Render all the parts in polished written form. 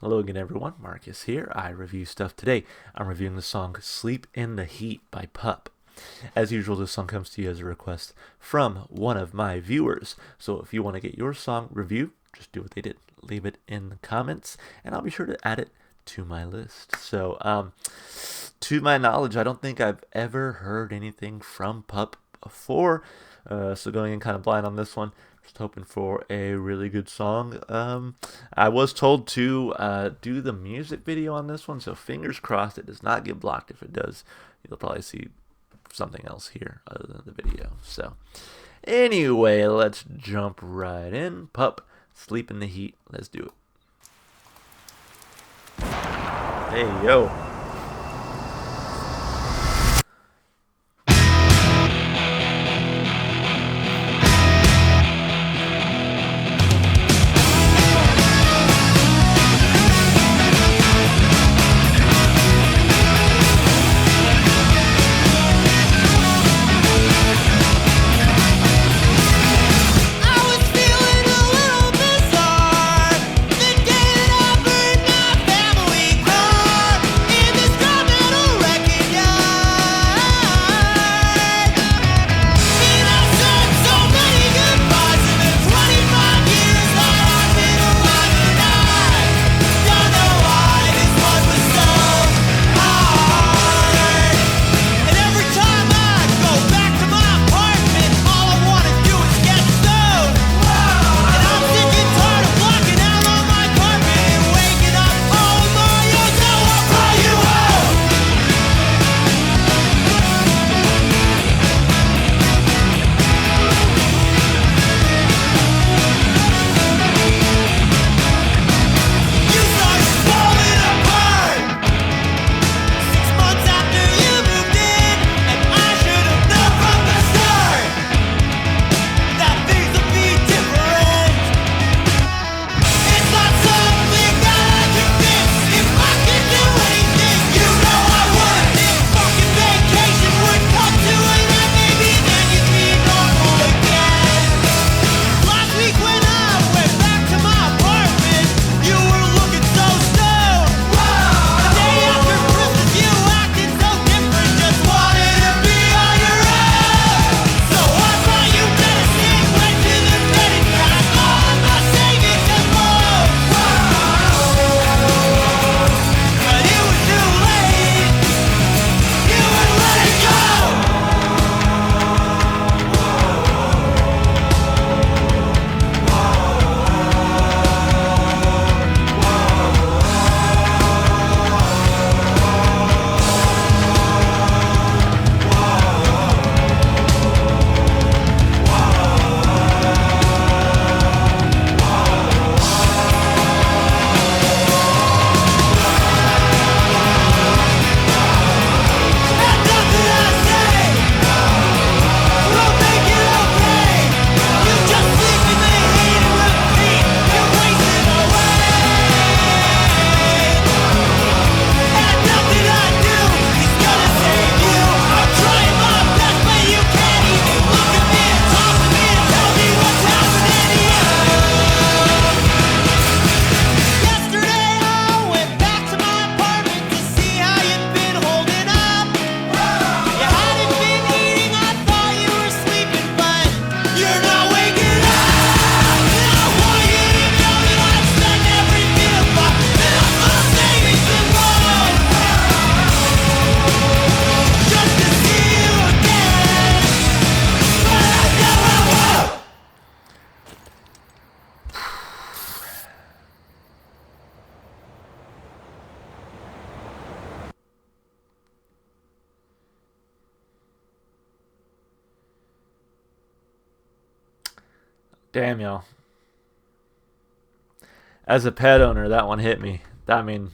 Hello again, everyone. Marcus here. I review stuff today. I'm reviewing the song Sleep in the Heat by PUP. As usual, this song comes to you as a request from one of my viewers. So if you want to get your song reviewed, just do what they did. Leave it in the comments, and I'll be sure to add it to my list. So, to my knowledge, I don't think I've ever heard anything from PUP before. So going in kind of blind on this one. Just hoping for a really good song. I was told to do the music video on this one, so fingers crossed it does not get blocked. If it does, you'll probably see something else here other than the video. So anyway, let's jump right in. PUP, Sleep in the Heat. Let's do it. Hey, yo. Damn, y'all. As a pet owner, that one hit me. I mean,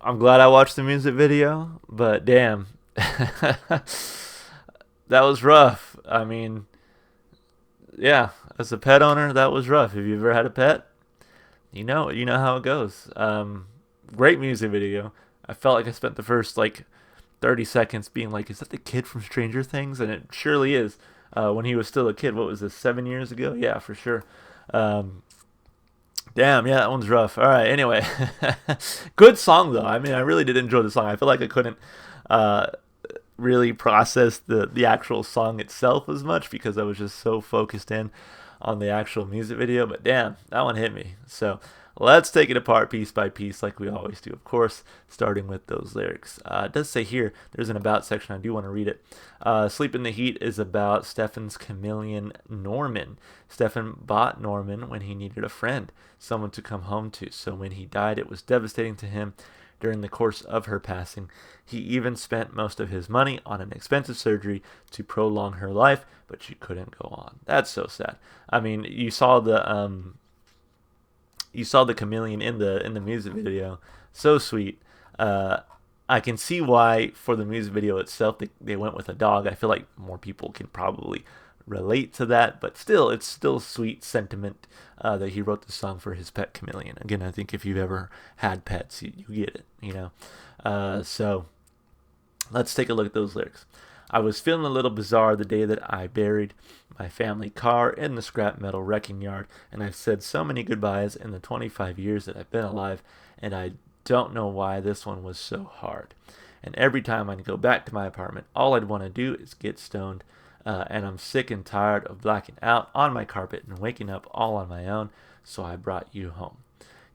I'm glad I watched the music video, but damn. That was rough. I mean, yeah, as a pet owner, that was rough. Have you ever had a pet? You know how it goes. Great music video. I felt like I spent the first 30 seconds being like, is that the kid from Stranger Things? And it surely is. When he was still a kid. What was this, 7 years ago? Yeah, for sure. Damn, yeah, that one's rough. All right, anyway, good song though. I mean, I really did enjoy the song. I feel like I couldn't uh, really process the actual song itself as much because I was just so focused in on the actual music video. But damn, that one hit me. So let's take it apart piece by piece, like we always do, of course, starting with those lyrics. It does say here, there's an about section. I do want to read it. Sleep in the Heat is about Stefan's chameleon, Norman. Stefan bought Norman when he needed a friend, someone to come home to. So when he died, it was devastating to him. During the course of her passing, he even spent most of his money on an expensive surgery to prolong her life, but she couldn't go on. That's so sad. I mean, you saw the chameleon in the music video. So sweet. Uh, I can see why for the music video itself they went with a dog. I feel like more people can probably relate to that, but still, it's still sweet sentiment that he wrote the song for his pet chameleon. Again, I think if you've ever had pets, you get it, you know. So let's take a look at those lyrics. I was feeling a little bizarre the day that I buried my family car in the scrap metal wrecking yard, and I've said so many goodbyes in the 25 years that I've been alive, and I don't know why this one was so hard. And every time I'd go back to my apartment, all I'd want to do is get stoned, and I'm sick and tired of blacking out on my carpet and waking up all on my own, so I brought you home.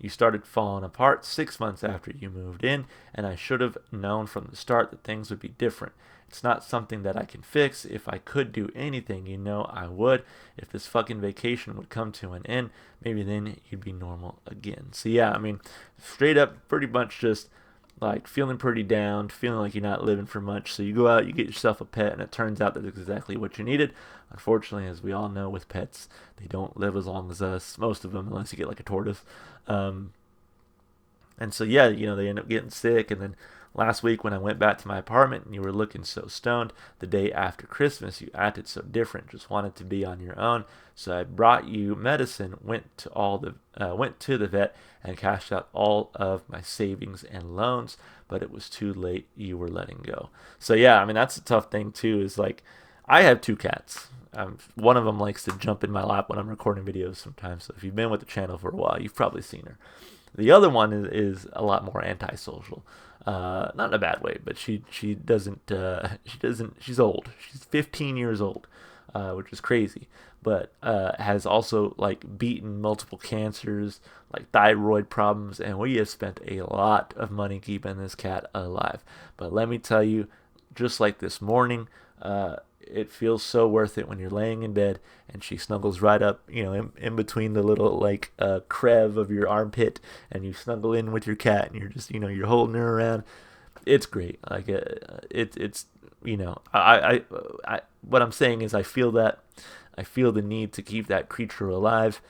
You started falling apart 6 months after you moved in, and I should have known from the start that things would be different. It's not something that I can fix. If I could do anything, you know I would. If this fucking vacation would come to an end, maybe then you'd be normal again. So yeah, I mean, straight up, pretty much just like feeling pretty down, feeling like you're not living for much. So you go out, you get yourself a pet, and it turns out that's exactly what you needed. Unfortunately, as we all know with pets, they don't live as long as us, most of them, unless you get like a tortoise. Um, and so, yeah, they end up getting sick. And then last week when I went back to my apartment and you were looking so stoned, the day after Christmas, you acted so different, just wanted to be on your own. So I brought you medicine, went to the vet and cashed out all of my savings and loans, but it was too late. You were letting go. So yeah, I mean, that's a tough thing too, is like, I have two cats. One of them likes to jump in my lap when I'm recording videos sometimes. So if you've been with the channel for a while, you've probably seen her. The other one is a lot more antisocial, not in a bad way, but she's old. She's 15 years old, which is crazy, but has also like beaten multiple cancers, like thyroid problems, and we have spent a lot of money keeping this cat alive. But let me tell you, just like this morning, it feels so worth it when you're laying in bed and she snuggles right up, in between the little like crev of your armpit, and you snuggle in with your cat, and you're just, you're holding her around. It's great. Like it's what I'm saying is I feel the need to keep that creature alive.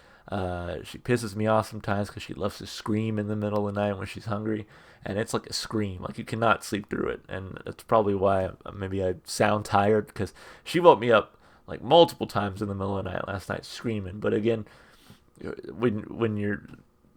She pisses me off sometimes because she loves to scream in the middle of the night when she's hungry, and it's like a scream, like you cannot sleep through it, and that's probably why maybe I sound tired, because she woke me up like multiple times in the middle of the night last night screaming. But again, when you're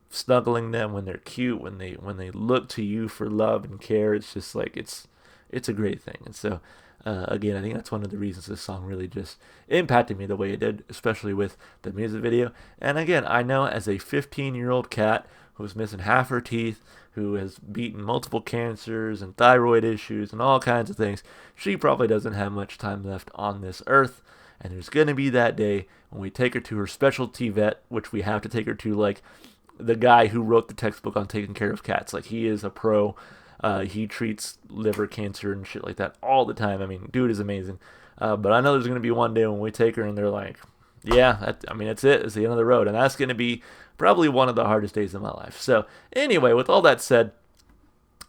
snuggling them, when they're cute, when they look to you for love and care, it's just like it's a great thing. And so again, I think that's one of the reasons this song really just impacted me the way it did, especially with the music video. And again, I know as a 15-year-old cat who's missing half her teeth, who has beaten multiple cancers and thyroid issues and all kinds of things, she probably doesn't have much time left on this earth. And there's going to be that day when we take her to her specialty vet, which we have to take her to, like the guy who wrote the textbook on taking care of cats. Like, he is a pro. He treats liver cancer and shit like that all the time. I mean, dude is amazing. But I know there's going to be one day when we take her and they're like, yeah, that's it. It's the end of the road. And that's going to be probably one of the hardest days of my life. So anyway, with all that said,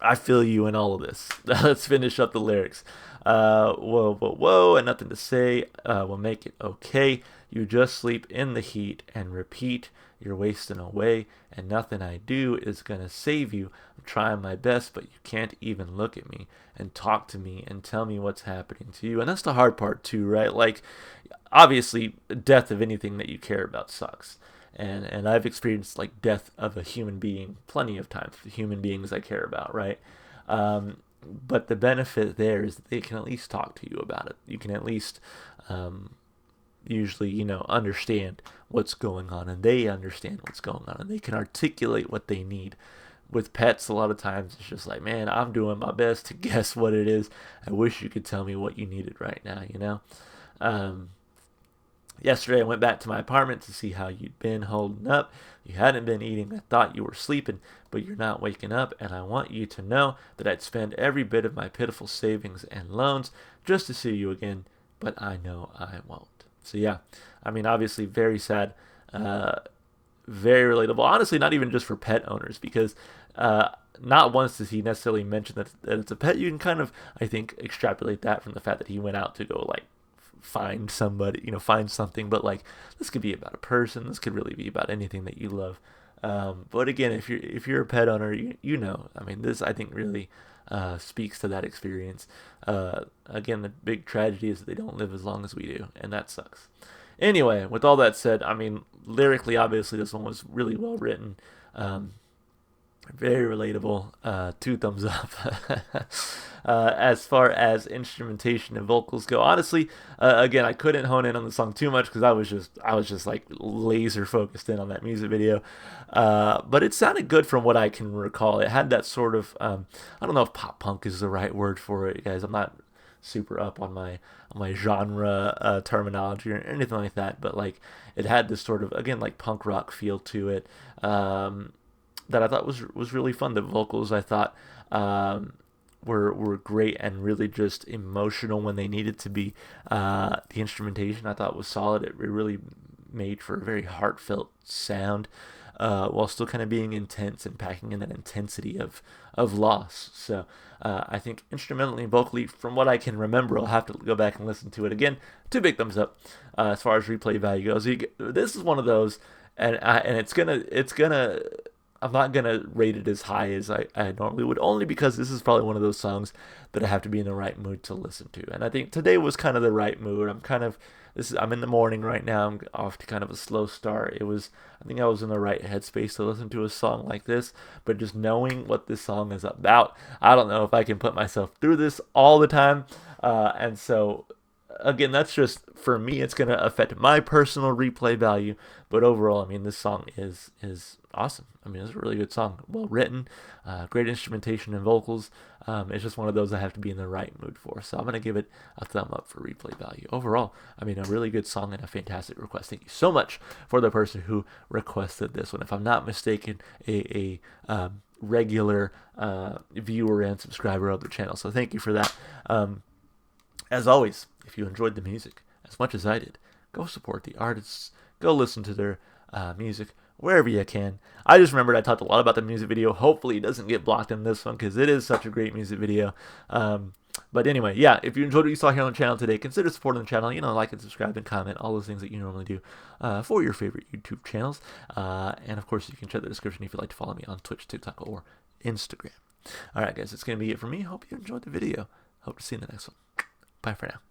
I feel you in all of this. Let's finish up the lyrics. Whoa, whoa, whoa, and nothing to say. We'll make it okay. You just sleep in the heat and repeat. You're wasting away, and nothing I do is gonna save you. I'm trying my best, but you can't even look at me and talk to me and tell me what's happening to you. And that's the hard part too, right? Like, obviously, death of anything that you care about sucks. And I've experienced like death of a human being plenty of times, the human beings I care about, right? But the benefit there is that they can at least talk to you about it. You can at least usually, you know, understand what's going on, and they understand what's going on, and they can articulate what they need. With pets, a lot of times it's just like, man, I'm doing my best to guess what it is. I wish you could tell me what you needed right now, you know? Um, Yesterday, I went back to my apartment to see how you'd been holding up. You hadn't been eating. I thought you were sleeping, but you're not waking up. And I want you to know that I'd spend every bit of my pitiful savings and loans just to see you again, but I know I won't. So, yeah, I mean, obviously, very sad, very relatable. Honestly, not even just for pet owners, because not once does he necessarily mention that it's a pet. You can kind of, I think, extrapolate that from the fact that he went out to go, like, find somebody, you know, find something. But like, this could be about a person. This could really be about anything that you love. But again, if you're a pet owner, you know, I mean, this I think really speaks to that experience. Again, the big tragedy is that they don't live as long as we do, and that sucks. Anyway, with all that said, I mean, lyrically, obviously, this one was really well written. Very relatable. 2 thumbs up. As far as instrumentation and vocals go, honestly, again, I couldn't hone in on the song too much because I was just like laser focused in on that music video. But it sounded good from what I can recall. It had that sort of I don't know if pop punk is the right word for it, guys. I'm not super up on my genre terminology or anything like that, but like it had this sort of, again, like punk rock feel to it. That I thought was really fun. The vocals, I thought, were great and really just emotional when they needed to be. The instrumentation, I thought, was solid. It really made for a very heartfelt sound, while still kind of being intense and packing in that intensity of loss. So I think instrumentally and vocally, from what I can remember, I'll have to go back and listen to it again. 2 big thumbs up. As far as replay value goes, this is one of those, and it's gonna. I'm not gonna rate it as high as I normally would, only because this is probably one of those songs that I have to be in the right mood to listen to. And I think today was kind of the right mood. I'm in the morning right now. I'm off to kind of a slow start. I think I was in the right headspace to listen to a song like this. But just knowing what this song is about, I don't know if I can put myself through this all the time. And so, again, that's just, for me, it's going to affect my personal replay value. But overall, I mean, this song is awesome. I mean, it's a really good song, well written, great instrumentation and vocals. It's just one of those I have to be in the right mood for. So I'm going to give it a thumb up for replay value. Overall, I mean, a really good song and a fantastic request. Thank you so much for the person who requested this one. If I'm not mistaken, a regular viewer and subscriber of the channel. So thank you for that. As always, if you enjoyed the music as much as I did, go support the artists. Go listen to their music wherever you can. I just remembered I talked a lot about the music video. Hopefully it doesn't get blocked in this one because it is such a great music video. But anyway, yeah, if you enjoyed what you saw here on the channel today, consider supporting the channel. You know, like and subscribe and comment, all those things that you normally do for your favorite YouTube channels. And of course, you can check the description if you'd like to follow me on Twitch, TikTok, or Instagram. All right, guys, that's going to be it for me. Hope you enjoyed the video. Hope to see you in the next one. Bye for now.